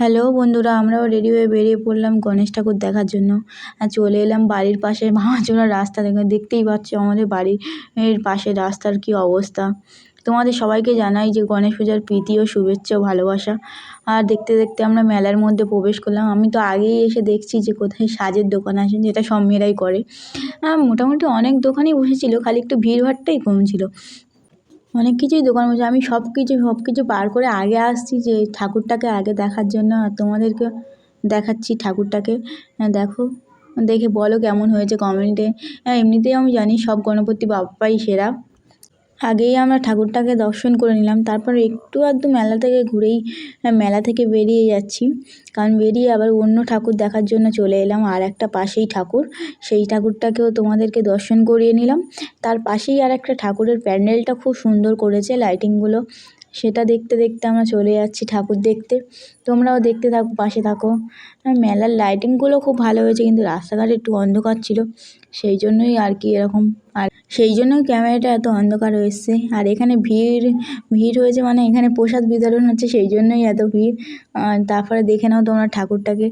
Hello বন্ধুরা, আমরাও ready হয়ে বেরিয়ে পড়লাম গণেশ ঠাকুর দেখার জন্য। চলে এলাম বাড়ির পাশে ভাঙাচোরা রাস্তা দেখতেই পাচ্ছ আমাদের বাড়ির পাশের রাস্তার কি অবস্থা। তোমাদের সবাইকে জানাই যে গণেশ পূজার প্রীতি ও শুভেচ্ছা ও ভালোবাসা। আর দেখতে দেখতে আমরা মেলার মধ্যে প্রবেশ করলাম। আমি তো আগেই এসে দেখছি যে কোথায় সাজের দোকান আছে, যেটা সব মেয়েরাই করে। মোটামুটি অনেক দোকানই বসেছিল, খালি একটু ভিড়ভাড়টাই কম ছিল। অনেক কিছুই দোকান বসে, আমি সব কিছু পার করে আগে আসছি যে ঠাকুরটাকে আগে দেখার জন্য, আর তোমাদেরকে দেখাচ্ছি ঠাকুরটাকে। দেখো, দেখে বলো কেমন হয়েছে কমেন্টে। এমনিতেই আমি জানি সব গণপতি বাপ্পাই সেরা। আগেই আমরা ঠাকুরটাকে দর্শন করে নিলাম, তারপর একটু আধটু মেলা থেকে বেরিয়ে যাচ্ছি, কারণ বেরিয়ে আবার অন্য ঠাকুর দেখার জন্য চলে এলাম। আর একটা পাশেই ঠাকুর, সেই ঠাকুরটাকেও তোমাদেরকে দর্শন করিয়ে নিলাম। তার পাশেই আর একটা ঠাকুরের প্যান্ডেলটা খুব সুন্দর করেছে লাইটিংগুলো, সেটা দেখতে দেখতে আমরা চলে যাচ্ছি ঠাকুর দেখতে। তোমরাও দেখতে থাকো, পাশে থাকো। মেলার লাইটিংগুলো খুব ভালো হয়েছে, কিন্তু রাস্তাঘাট একটু অন্ধকার ছিল, সেই জন্যই আর কি এরকম। আর সেই জন্যই ক্যামেরাটা এত অন্ধকার এসছে। আর এখানে ভিড় হয়েছে, মানে এখানে প্রসাদ বিতরণ হচ্ছে, সেই জন্যই এত ভিড়। তারপরে দেখে নাও তোমরা ঠাকুরটাকে।